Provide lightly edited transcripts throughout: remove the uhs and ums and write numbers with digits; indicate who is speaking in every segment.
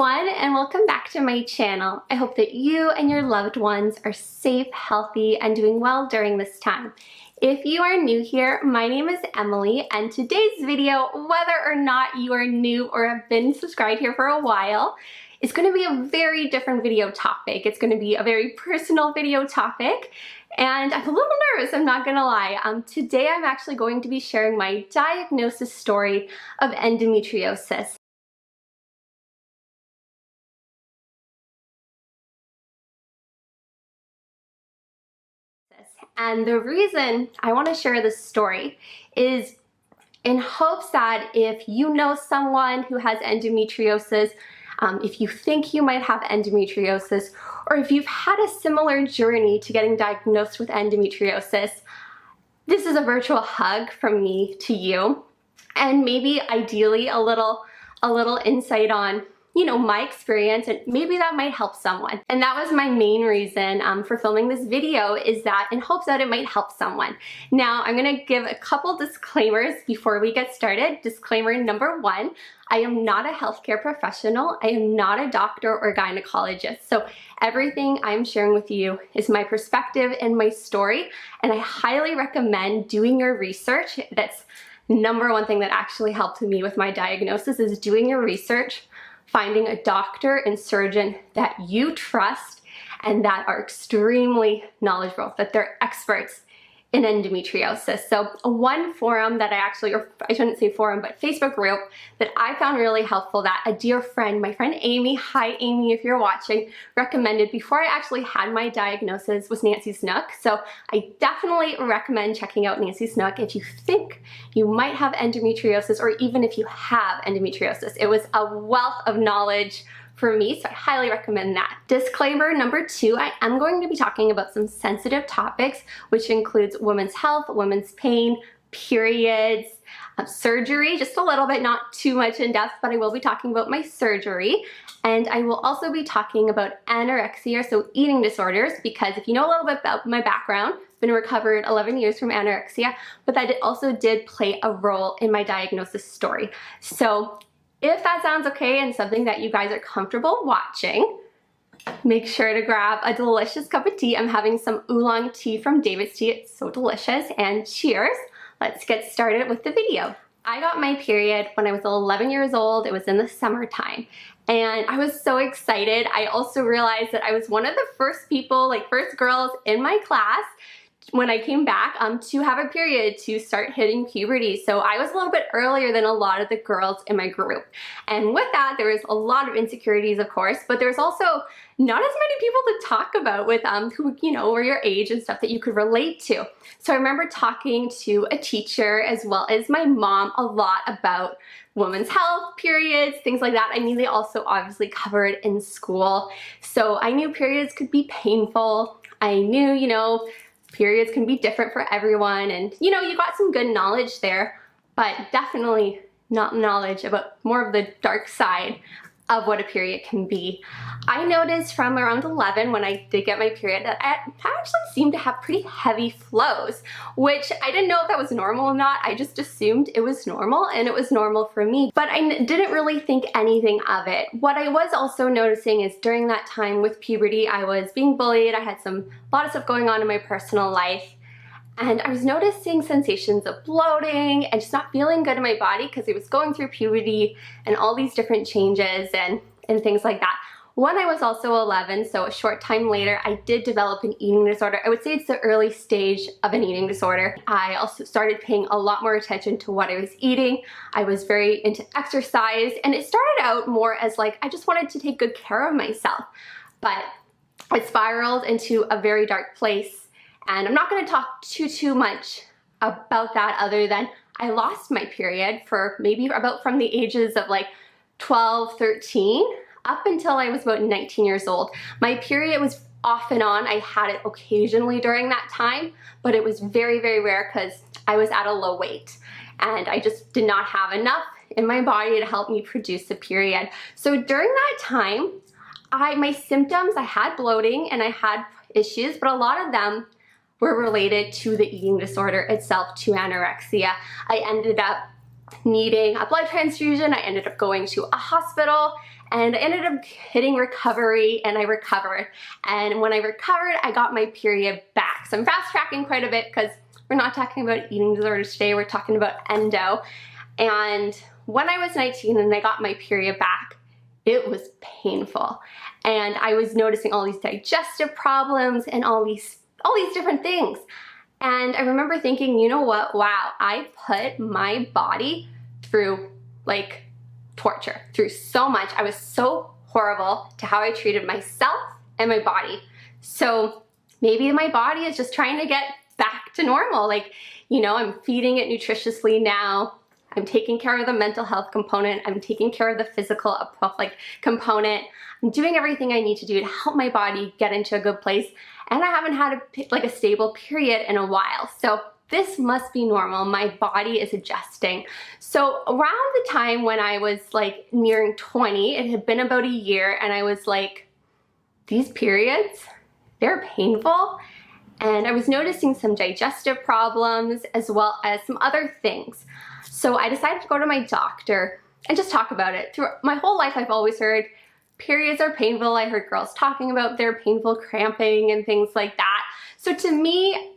Speaker 1: everyone, and welcome back to my channel. I hope that you and your loved ones are safe, healthy, and doing well during this time. If you are new here, my name is Emily, and today's video, whether or not you are new or have been subscribed here for a while, is going to be a very different video topic. It's going to be a very personal video topic, and I'm a little nervous, I'm not gonna lie. Today I'm actually going to be sharing my diagnosis story of endometriosis. And the reason I want to share this story is in hopes that if you know someone who has endometriosis, if you think you might have endometriosis, or if you've had a similar journey to getting diagnosed with endometriosis, this is a virtual hug from me to you, and maybe ideally a little insight on my experience, and maybe that might help someone. And that was my main reason for filming this video, is that in hopes that it might help someone. Now, I'm gonna give a couple disclaimers before we get started. Disclaimer number one, I am not a healthcare professional. I am not a doctor or gynecologist. So everything I'm sharing with you is my perspective and my story, and I highly recommend doing your research. That's number one thing that actually helped me with my diagnosis, is doing your research, finding a doctor and surgeon that you trust and that are extremely knowledgeable, that they're experts in endometriosis. So one forum that I shouldn't say forum, but Facebook group that I found really helpful, that a dear friend, my friend Amy, hi Amy if you're watching, recommended before I actually had my diagnosis, was Nancy Snook. So I definitely recommend checking out Nancy Snook if you think you might have endometriosis, or even if you have endometriosis. It was a wealth of knowledge for me, so I highly recommend that. Disclaimer number two, I am going to be talking about some sensitive topics, which includes women's health, women's pain, periods, surgery, just a little bit, not too much in depth, but I will be talking about my surgery. And I will also be talking about anorexia, so eating disorders, because if you know a little bit about my background, I've been recovered 11 years from anorexia, but that also did play a role in my diagnosis story. So if that sounds okay and something that you guys are comfortable watching, make sure to grab a delicious cup of tea. I'm having some Oolong tea from DAVIDsTEA. It's so delicious, and cheers. Let's get started with the video. I got my period when I was 11 years old. It was in the summertime, and I was so excited. I also realized that I was one of the first people, first girls in my class when I came back to have a period, to start hitting puberty. So I was a little bit earlier than a lot of the girls in my group. And with that, there was a lot of insecurities, of course, but there's also not as many people to talk about with who, were your age and stuff that you could relate to. So I remember talking to a teacher as well as my mom a lot about women's health, periods, things like that. I mean, they also obviously covered in school. So I knew periods could be painful. I knew, periods can be different for everyone, and you got some good knowledge there, but definitely not knowledge about more of the dark side of what a period can be. I noticed from around 11, when I did get my period, that I actually seemed to have pretty heavy flows, which I didn't know if that was normal or not. I just assumed it was normal, and it was normal for me, but I didn't really think anything of it. What I was also noticing is during that time with puberty, I was being bullied. I had a lot of stuff going on in my personal life, and I was noticing sensations of bloating and just not feeling good in my body because I was going through puberty and all these different changes and things like that. When I was also 11, so a short time later, I did develop an eating disorder. I would say it's the early stage of an eating disorder. I also started paying a lot more attention to what I was eating. I was very into exercise, and it started out more as I just wanted to take good care of myself. But it spiraled into a very dark place. And I'm not going to talk too much about that, other than I lost my period for maybe about from the ages of 12, 13, up until I was about 19 years old. My period was off and on. I had it occasionally during that time, but it was very, very rare because I was at a low weight, and I just did not have enough in my body to help me produce a period. So during that time, my symptoms, I had bloating and I had issues, but a lot of them were related to the eating disorder itself, to anorexia. I ended up needing a blood transfusion. I ended up going to a hospital, and I ended up hitting recovery, and I recovered. And when I recovered, I got my period back. So I'm fast tracking quite a bit because we're not talking about eating disorders today, we're talking about endo. And when I was 19 and I got my period back, it was painful. And I was noticing all these digestive problems and all these different things. And I remember thinking, you know what, wow, I put my body through like torture, through so much. I was so horrible to how I treated myself and my body. So maybe my body is just trying to get back to normal. Like, you know, I'm feeding it nutritiously now. I'm taking care of the mental health component. I'm taking care of the physical component. I'm doing everything I need to do to help my body get into a good place. And I haven't had a stable period in a while. So this must be normal. My body is adjusting. So around the time when I was like nearing 20, it had been about a year, and I was like, these periods, they're painful. And I was noticing some digestive problems as well as some other things. So I decided to go to my doctor and just talk about it. Through my whole life, I've always heard periods are painful. I heard girls talking about their painful cramping and things like that. So to me,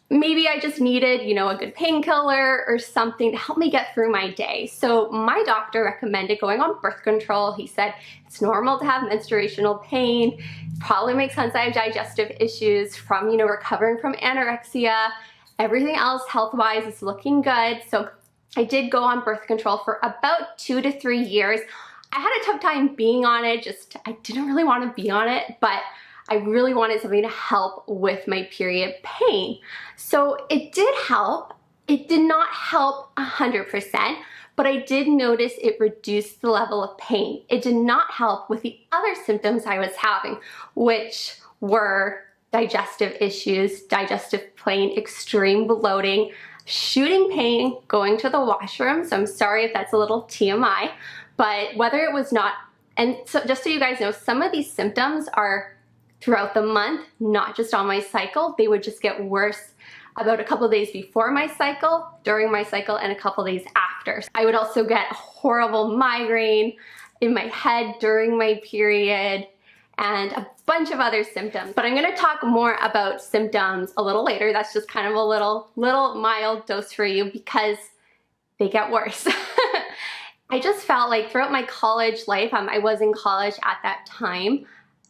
Speaker 1: maybe I just needed, you know, a good painkiller or something to help me get through my day. So my doctor recommended going on birth control. He said it's normal to have menstruational pain. Probably makes sense I have digestive issues from, you know, recovering from anorexia. Everything else health-wise is looking good. So I did go on birth control for about 2 to 3 years. I had a tough time being on it, I didn't really want to be on it, but I really wanted something to help with my period pain. So it did help. It did not help 100%, but I did notice it reduced the level of pain. It did not help with the other symptoms I was having, which were digestive issues, digestive pain, extreme bloating, shooting pain, going to the washroom. So I'm sorry if that's a little TMI, but whether it was not, and so just so you guys know, some of these symptoms are throughout the month, not just on my cycle. They would just get worse about a couple days before my cycle, during my cycle, and a couple days after. I would also get a horrible migraine in my head during my period, and a bunch of other symptoms. But I'm gonna talk more about symptoms a little later. That's just kind of a little mild dose for you because they get worse. I just felt like throughout my college life, I was in college at that time,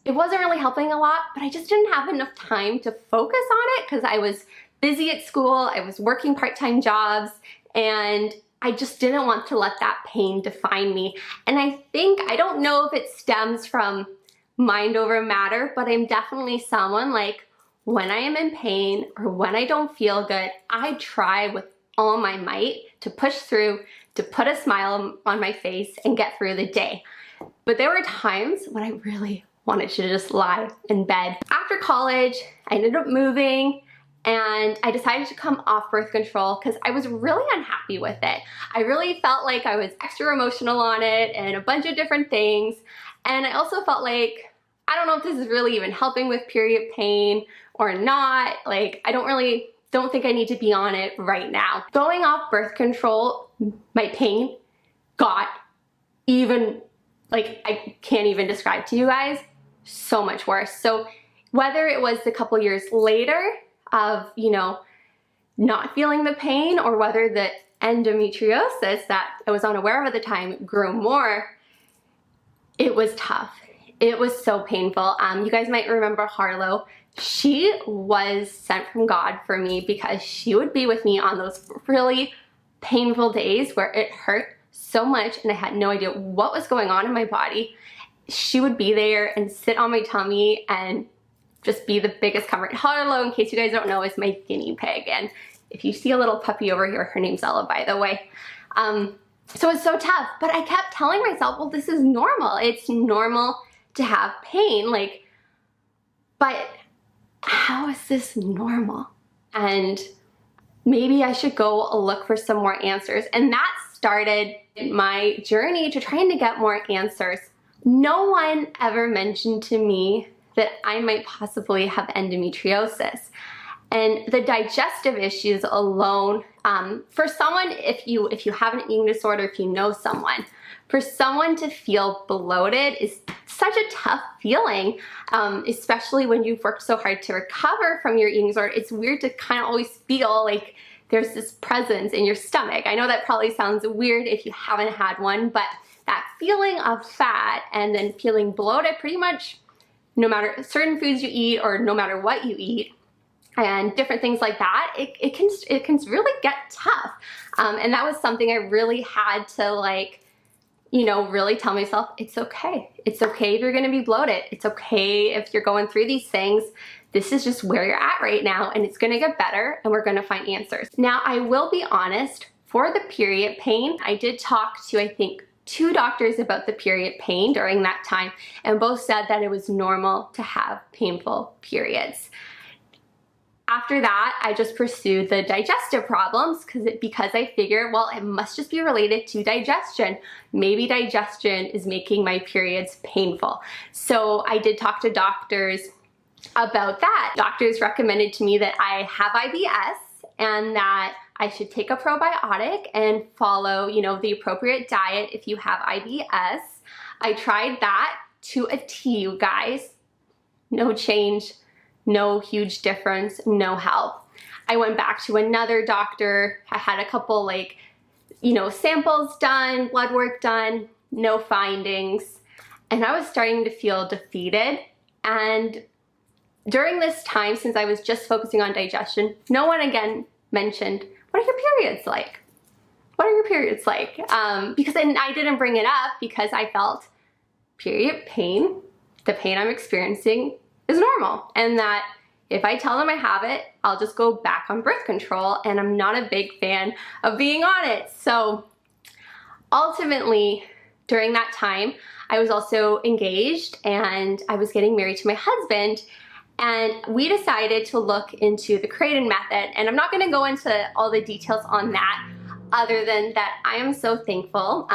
Speaker 1: it wasn't really helping a lot, but I just didn't have enough time to focus on it because I was busy at school, I was working part-time jobs, and I just didn't want to let that pain define me. And I don't know if it stems from mind over matter, but I'm definitely someone like when I am in pain or when I don't feel good, I try with all my might to push through, to put a smile on my face and get through the day. But there were times when I really wanted to just lie in bed. After college, I ended up moving and I decided to come off birth control because I was really unhappy with it. I really felt like I was extra emotional on it and a bunch of different things. And I also felt like, I don't know if this is really even helping with period pain or not. Like, I don't think I need to be on it right now. Going off birth control, my pain got even, like, I can't even describe to you guys, so much worse. So whether it was a couple years later of, you know, not feeling the pain, or whether the endometriosis that I was unaware of at the time grew more, it was tough. It was so painful. You guys might remember Harlow. She was sent from God for me because she would be with me on those really painful days where it hurt so much and I had no idea what was going on in my body. She would be there and sit on my tummy and just be the biggest comfort. Harlow, in case you guys don't know, is my guinea pig. And if you see a little puppy over here, her name's Ella, by the way. So it's so tough, but I kept telling myself, well, this is normal. It's normal to have pain, like, but how is this normal? And maybe I should go look for some more answers. And that started my journey to trying to get more answers. No one ever mentioned to me that I might possibly have endometriosis. And the digestive issues alone, for someone, if you have an eating disorder, if you know someone, For someone to feel bloated is such a tough feeling, especially when you've worked so hard to recover from your eating disorder. It's weird to kind of always feel like there's this presence in your stomach. I know that probably sounds weird if you haven't had one, but that feeling of fat and then feeling bloated pretty much no matter certain foods you eat or no matter what you eat and different things like that, it can really get tough. And that was something I really had to, like, you know, really tell myself, it's okay. It's okay if you're gonna be bloated. It's okay if you're going through these things. This is just where you're at right now, and it's gonna get better, and we're gonna find answers. Now, I will be honest, for the period pain, I did talk to, I think, 2 doctors about the period pain during that time, and both said that it was normal to have painful periods. After that, I just pursued the digestive problems because I figured, well, it must just be related to digestion. Maybe digestion is making my periods painful. So I did talk to doctors about that. Doctors recommended to me that I have IBS and that I should take a probiotic and follow, you know, the appropriate diet if you have IBS. I tried that to a T, you guys. No change. No huge difference, no help. I went back to another doctor. I had a couple, like, you know, samples done, blood work done, no findings. And I was starting to feel defeated. And during this time, since I was just focusing on digestion, no one again mentioned, what are your periods like? What are your periods like? Because I didn't bring it up because I felt period pain, the pain I'm experiencing, is normal, and that if I tell them I have it, I'll just go back on birth control, and I'm not a big fan of being on it. So ultimately, during that time, I was also engaged and I was getting married to my husband, and we decided to look into the Creighton method. And I'm not gonna go into all the details on that, other than that I am so thankful.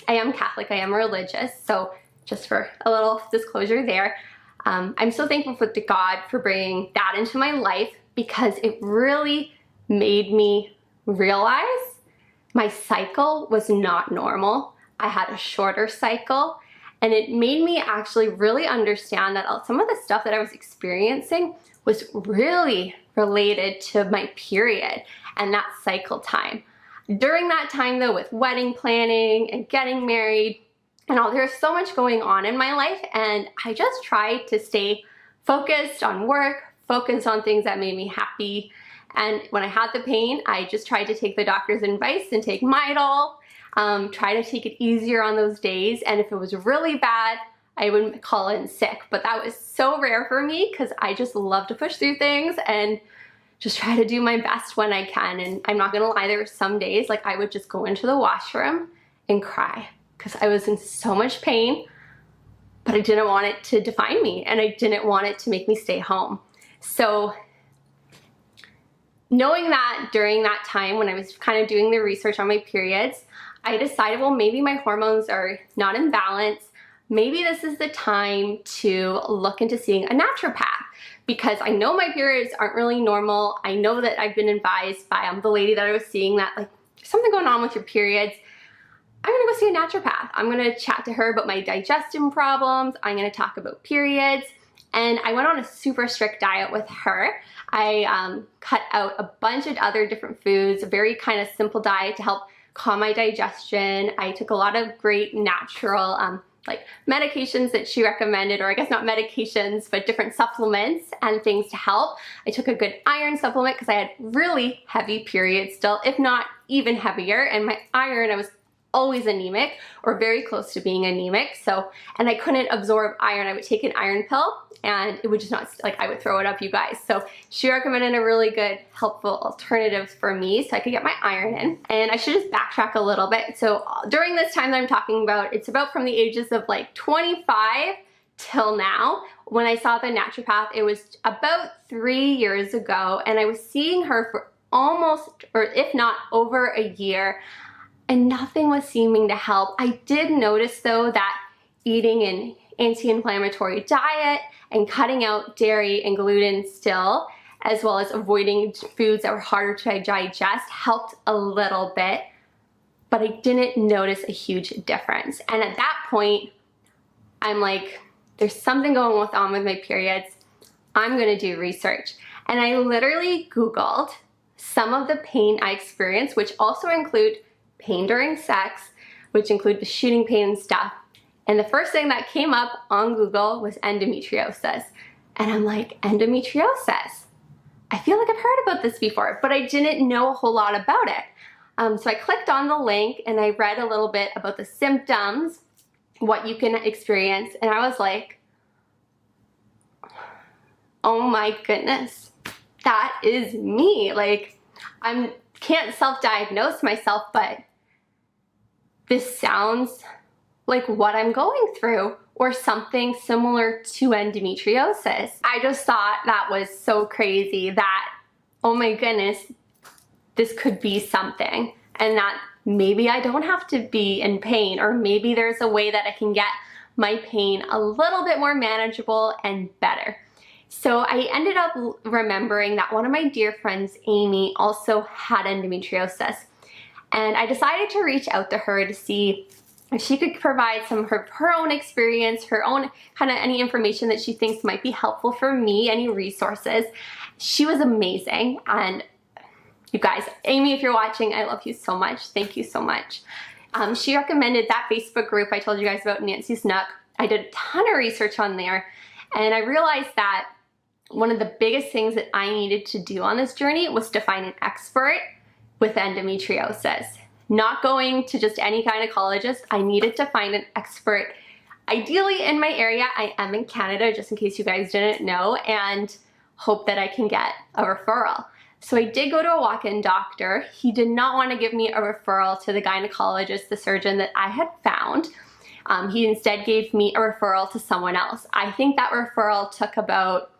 Speaker 1: I am Catholic, I am religious, so just for a little disclosure there. I'm so thankful to God for bringing that into my life, because it really made me realize my cycle was not normal. I had a shorter cycle, and it made me actually really understand that some of the stuff that I was experiencing was really related to my period and that cycle time. During that time though, with wedding planning and getting married, and there's so much going on in my life, and I just tried to stay focused on work, focused on things that made me happy. And when I had the pain, I just tried to take the doctor's advice and take Midol, try to take it easier on those days. And if it was really bad, I would call in sick. But that was so rare for me because I just love to push through things and just try to do my best when I can. And I'm not gonna lie, there were some days like I would just go into the washroom and cry, because I was in so much pain, but I didn't want it to define me, and I didn't want it to make me stay home. So knowing that during that time when I was kind of doing the research on my periods, I decided, well, maybe my hormones are not in balance. Maybe this is the time to look into seeing a naturopath, because I know my periods aren't really normal. I know that I've been advised by the lady that I was seeing that, like, there's something going on with your periods. I'm gonna go see a naturopath. I'm gonna chat to her about my digestion problems. I'm gonna talk about periods. And I went on a super strict diet with her. I cut out a bunch of other different foods, a very kind of simple diet to help calm my digestion. I took a lot of great natural like medications that she recommended, or I guess not medications, but different supplements and things to help. I took a good iron supplement because I had really heavy periods still, if not even heavier. And my iron, I was always anemic or very close to being anemic. So, and I couldn't absorb iron. I would take an iron pill and it would just not, like, I would throw it up, you guys. So she recommended a really good, helpful alternative for me so I could get my iron in. And I should just backtrack a little bit. So during this time that I'm talking about, it's about from the ages of like 25 till now. When I saw the naturopath, it was about 3 years ago, and I was seeing her for almost, or if not over a year, and nothing was seeming to help. I did notice though that eating an anti-inflammatory diet and cutting out dairy and gluten still, as well as avoiding foods that were harder to digest, helped a little bit. but I didn't notice a huge difference. And at that point, I'm like, there's something going on with my periods. I'm gonna do research. And I literally Googled some of the pain I experienced, which also include pain during sex, which include the shooting pain and stuff. And the first thing that came up on Google was endometriosis. And I'm like, endometriosis? I feel like I've heard about this before, but I didn't know a whole lot about it. So I clicked on the link and I read a little bit about the symptoms, what you can experience, and I was like, oh my goodness, that is me. Like, I can't self-diagnose myself, but this sounds like what I'm going through, or something similar to endometriosis. I just thought that was so crazy that, oh my goodness, this could be something, and that maybe I don't have to be in pain, or maybe there's a way that I can get my pain a little bit more manageable and better. So I ended up remembering that one of my dear friends, Amy, also had endometriosis. And I decided to reach out to her to see if she could provide some of her own experience, her own kind of any information that she thinks might be helpful for me, any resources. She was amazing. And you guys, Amy, if you're watching, I love you so much. Thank you so much. She recommended that Facebook group I told you guys about, Nancy's Nook. I did a ton of research on there, and I realized that one of the biggest things that I needed to do on this journey was to find an expert with endometriosis. Not going to just any gynecologist. I needed to find an expert, ideally in my area. I am in Canada, just in case you guys didn't know, and hope that I can get a referral. So I did go to a walk-in doctor. He did not want to give me a referral to the gynecologist, the surgeon that I had found. He instead gave me a referral to someone else. I think that referral took about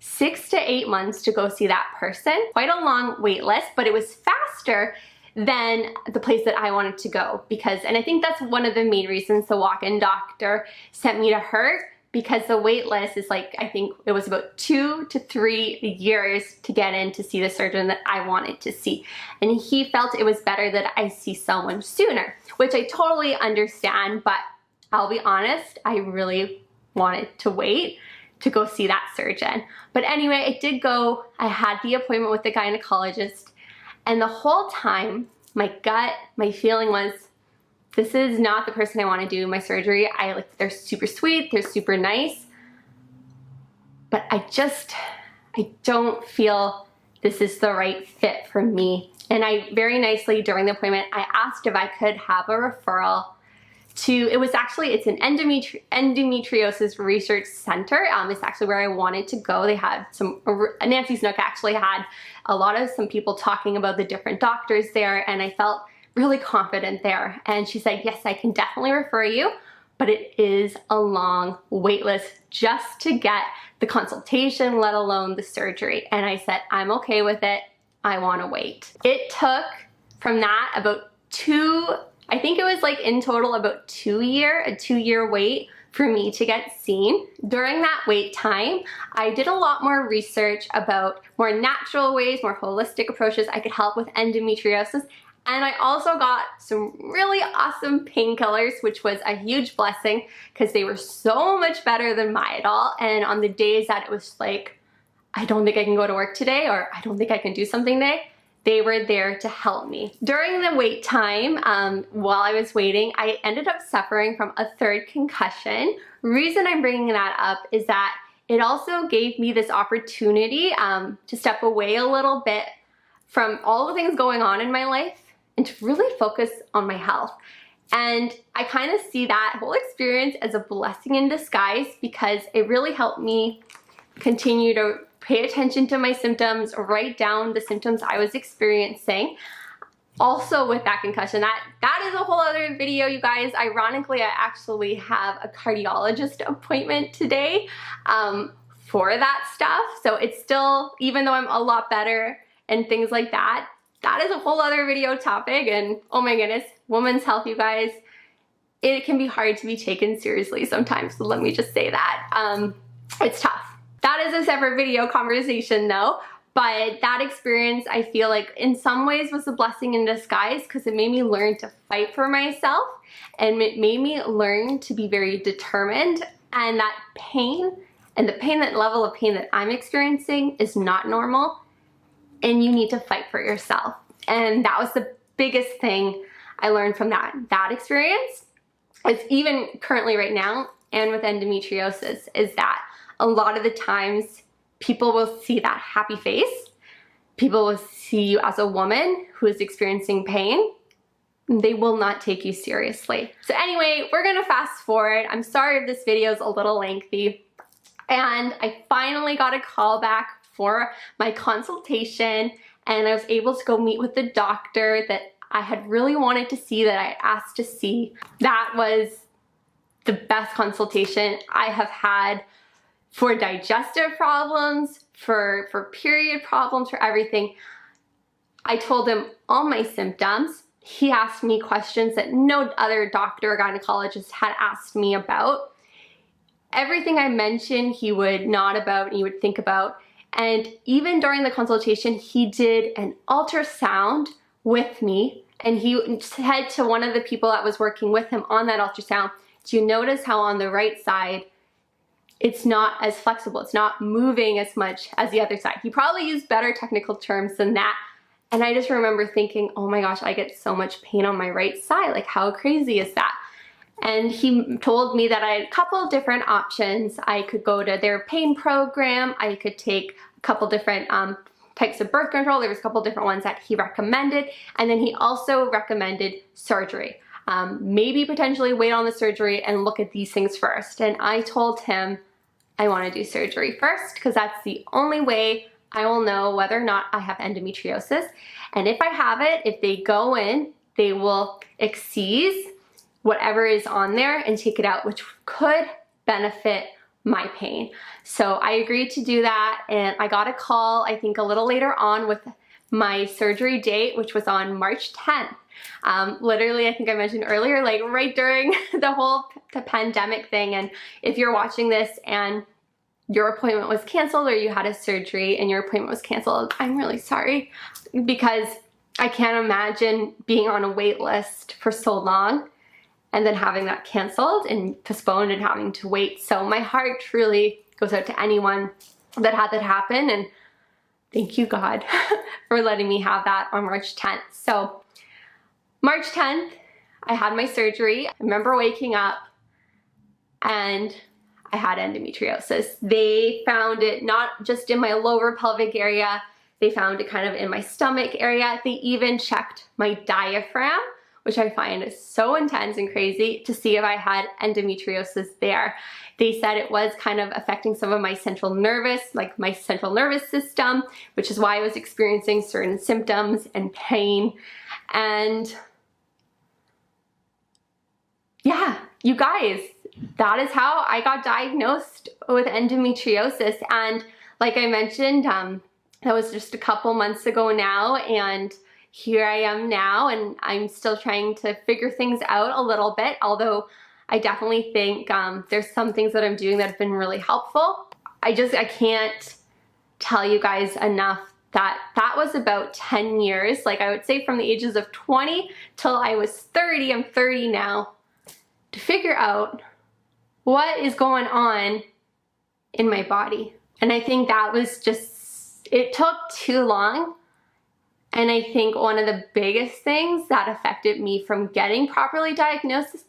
Speaker 1: 6 to 8 months to go see that person. Quite a long wait list, but it was faster than the place that I wanted to go, and I think that's one of the main reasons the walk-in doctor sent me to her, because the wait list is like, I think it was about 2 to 3 years to get in to see the surgeon that I wanted to see. And he felt it was better that I see someone sooner, which I totally understand, but I'll be honest, I really wanted to wait to go see that surgeon. But anyway, I did go. I had the appointment with the gynecologist, and the whole time, my gut, my feeling was, this is not the person I want to do my surgery. They're super sweet, they're super nice, but I don't feel this is the right fit for me. And I very nicely, during the appointment, I asked if I could have a referral to, it's an endometriosis research center. It's actually where I wanted to go. They had Nancy's Nook actually had some people talking about the different doctors there, and I felt really confident there. And she said, yes, I can definitely refer you, but it is a long wait list just to get the consultation, let alone the surgery. And I said, I'm okay with it. I want to wait. It took from that about I think it was like in total about a 2-year wait for me to get seen. During that wait time, I did a lot more research about more natural ways, more holistic approaches I could help with endometriosis. And I also got some really awesome painkillers, which was a huge blessing because they were so much better than Midol. And on the days that it was like, I don't think I can go to work today, or I don't think I can do something today, they were there to help me. During the wait time, while I was waiting, I ended up suffering from a 3rd concussion. Reason I'm bringing that up is that it also gave me this opportunity to step away a little bit from all the things going on in my life and to really focus on my health. And I kind of see that whole experience as a blessing in disguise, because it really helped me continue to pay attention to my symptoms, write down the symptoms I was experiencing. Also with that concussion, that is a whole other video, you guys. Ironically, I actually have a cardiologist appointment today for that stuff. So it's still, even though I'm a lot better and things like that, that is a whole other video topic. And oh my goodness, women's health, you guys, it can be hard to be taken seriously sometimes. So let me just say that. It's tough. That is a separate video conversation though. But that experience, I feel like in some ways was a blessing in disguise, because it made me learn to fight for myself, and it made me learn to be very determined, and that pain, and that level of pain that I'm experiencing is not normal, and you need to fight for yourself. And that was the biggest thing I learned from that experience. It's even currently right now, and with endometriosis, is that a lot of the times people will see that happy face. People will see you as a woman who is experiencing pain. They will not take you seriously. So anyway, we're gonna fast forward. I'm sorry if this video is a little lengthy. And I finally got a call back for my consultation, and I was able to go meet with the doctor that I had really wanted to see, that I asked to see. That was the best consultation I have had for digestive problems, for period problems, for everything. I told him all my symptoms. He asked me questions that no other doctor or gynecologist had asked me about. Everything I mentioned, he would nod about and he would think about. And even during the consultation, he did an ultrasound with me, and he said to one of the people that was working with him on that ultrasound, do you notice how on the right side it's not as flexible, it's not moving as much as the other side? He probably used better technical terms than that. And I just remember thinking, oh my gosh, I get so much pain on my right side. Like, how crazy is that? And he told me that I had a couple of different options. I could go to their pain program. I could take a couple different types of birth control. There was a couple different ones that he recommended. And then he also recommended surgery. Maybe potentially wait on the surgery and look at these things first. And I told him I want to do surgery first, because that's the only way I will know whether or not I have endometriosis. And if I have it, if they go in, they will excise whatever is on there and take it out, which could benefit my pain. So I agreed to do that, and I got a call, I think a little later on, with my surgery date, which was on March 10th. Literally, I think I mentioned earlier, like right during the pandemic thing. And if you're watching this and your appointment was canceled, or you had a surgery and your appointment was canceled, I'm really sorry, because I can't imagine being on a wait list for so long and then having that canceled and postponed and having to wait. So my heart truly goes out to anyone that had that happen, and thank you, God, for letting me have that on March 10th. So March 10th, I had my surgery. I remember waking up and I had endometriosis. They found it not just in my lower pelvic area, they found it kind of in my stomach area. They even checked my diaphragm, which I find is so intense and crazy, to see if I had endometriosis there. They said it was kind of affecting some of my central nervous system, which is why I was experiencing certain symptoms and pain. And yeah, you guys, that is how I got diagnosed with endometriosis. And like I mentioned, that was just a couple months ago now, and here I am now, and I'm still trying to figure things out a little bit, although I definitely think there's some things that I'm doing that have been really helpful. I can't tell you guys enough that was about 10 years, like I would say from the ages of 20 till I was 30, I'm 30 now, to figure out what is going on in my body. And I think that was just, it took too long. And I think one of the biggest things that affected me from getting properly diagnosed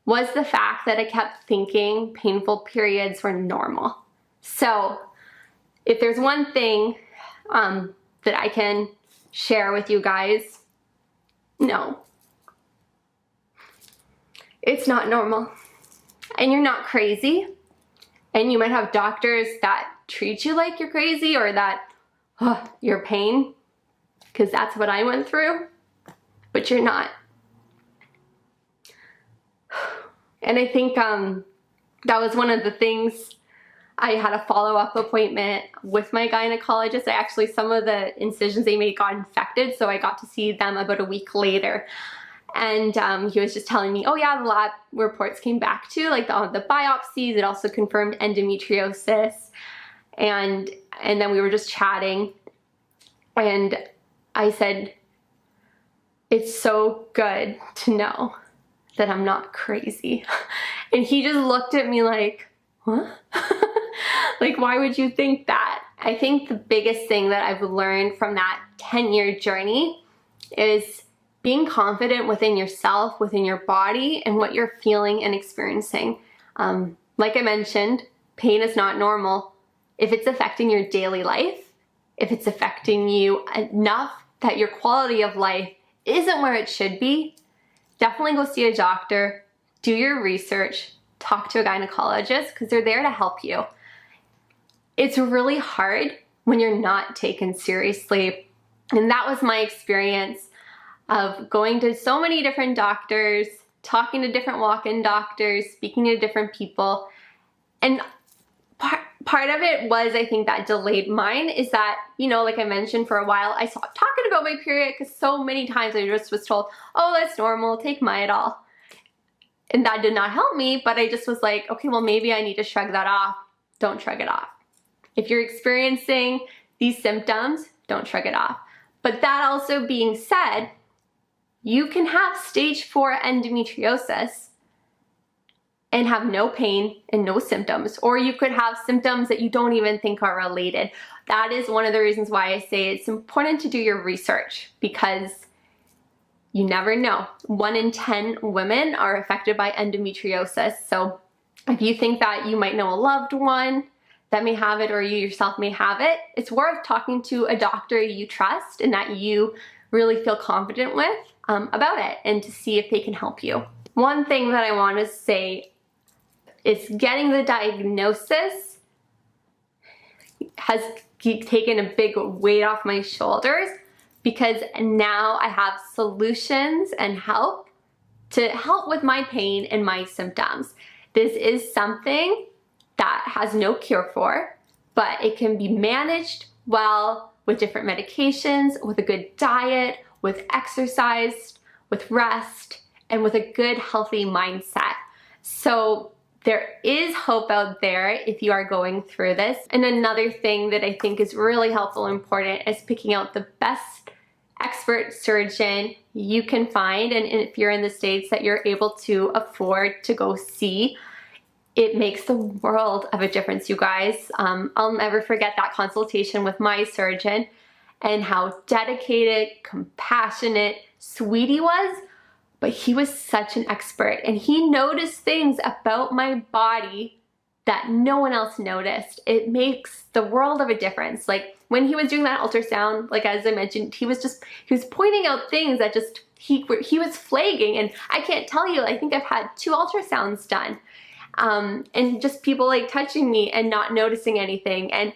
Speaker 1: was the fact that I kept thinking painful periods were normal. So if there's one thing that I can share with you guys, no, it's not normal. And you're not crazy. And you might have doctors that treat you like you're crazy, or that you're pain, because that's what I went through, but you're not. And I think that was one of the things. I had a follow-up appointment with my gynecologist. Some of the incisions they made got infected, so I got to see them about a week later. And he was just telling me, oh yeah, the lab reports came back too, like the biopsies, it also confirmed endometriosis. and then we were just chatting, and I said, it's so good to know that I'm not crazy. And he just looked at me like, what? Like, why would you think that? I think the biggest thing that I've learned from that 10-year journey is being confident within yourself, within your body, and what you're feeling and experiencing. Like I mentioned, pain is not normal. If it's affecting your daily life, if it's affecting you enough that your quality of life isn't where it should be, definitely go see a doctor, do your research, talk to a gynecologist, because they're there to help you. It's really hard when you're not taken seriously. And that was my experience of going to so many different doctors, talking to different walk-in doctors, speaking to different people. And part of it was, I think, that delayed mine is that, you know, like I mentioned, for a while, I stopped talking about my period because so many times I just was told, oh, that's normal, take Midol. And that did not help me, but I just was like, okay, well, maybe I need to shrug that off. Don't shrug it off. If you're experiencing these symptoms, don't shrug it off. But that also being said, you can have stage 4 endometriosis and have no pain and no symptoms, or you could have symptoms that you don't even think are related. That is one of the reasons why I say it's important to do your research, because you never know. 1 in 10 women are affected by endometriosis. So if you think that you might know a loved one that may have it, or you yourself may have it, it's worth talking to a doctor you trust and that you really feel confident with about it, and to see if they can help you. One thing that I want to say is getting the diagnosis has taken a big weight off my shoulders, because now I have solutions and help to help with my pain and my symptoms. This is something that has no cure for, but it can be managed well with different medications, with a good diet, with exercise, with rest, and with a good, healthy mindset. So there is hope out there if you are going through this. And another thing that I think is really helpful and important is picking out the best expert surgeon you can find, and if you're in the States that you're able to afford to go see. It makes the world of a difference, you guys. I'll never forget that consultation with my surgeon and how dedicated, compassionate, sweet he was, but he was such an expert, and he noticed things about my body that no one else noticed. It makes the world of a difference. Like when he was doing that ultrasound, like as I mentioned, he was pointing out things that just, he was flagging, and I can't tell you, I think I've had 2 ultrasounds done. And just people like touching me and not noticing anything. And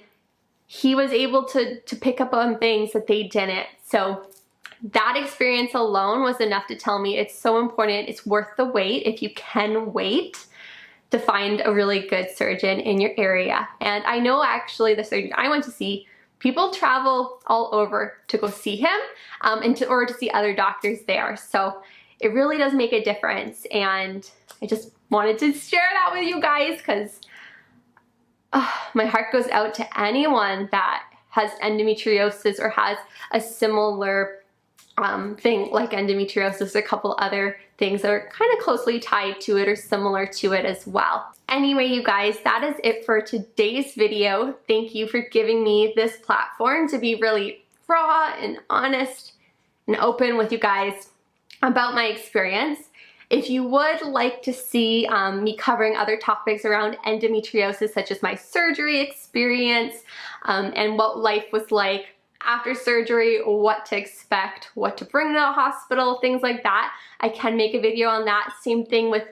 Speaker 1: he was able to pick up on things that they didn't. So that experience alone was enough to tell me it's so important. It's worth the wait, if you can wait, to find a really good surgeon in your area. And I know actually the surgeon I went to see, people travel all over to go see him, or to see other doctors there. So it really does make a difference. And I just wanted to share that with you guys, because my heart goes out to anyone that has endometriosis or has a similar thing like endometriosis, a couple other things that are kind of closely tied to it or similar to it as well. Anyway, you guys, that is it for today's video. Thank you for giving me this platform to be really raw and honest and open with you guys about my experience. If you would like to see me covering other topics around endometriosis, such as my surgery experience and what life was like after surgery, what to expect, what to bring to the hospital, things like that, I can make a video on that. Same thing with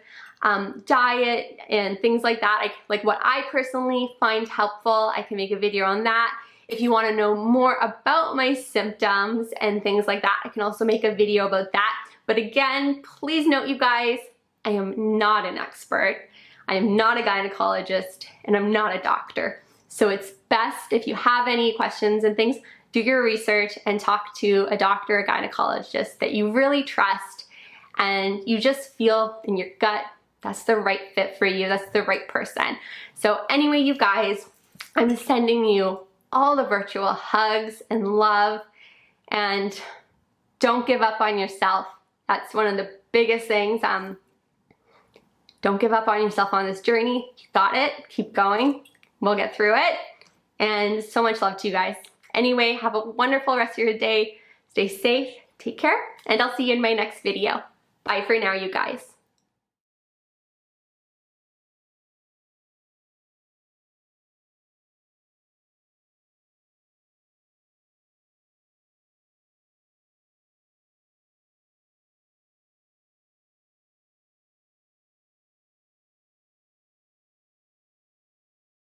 Speaker 1: diet and things like that. Like what I personally find helpful, I can make a video on that. If you want to know more about my symptoms and things like that, I can also make a video about that. But again, please note, you guys, I am not an expert. I am not a gynecologist, and I'm not a doctor. So it's best, if you have any questions and things, do your research and talk to a doctor or gynecologist that you really trust and you just feel in your gut that's the right fit for you, that's the right person. So anyway, you guys, I'm sending you all the virtual hugs and love, and don't give up on yourself. That's one of the biggest things. Don't give up on yourself on this journey. You got it. Keep going. We'll get through it. And so much love to you guys. Anyway, have a wonderful rest of your day. Stay safe. Take care. And I'll see you in my next video. Bye for now, you guys.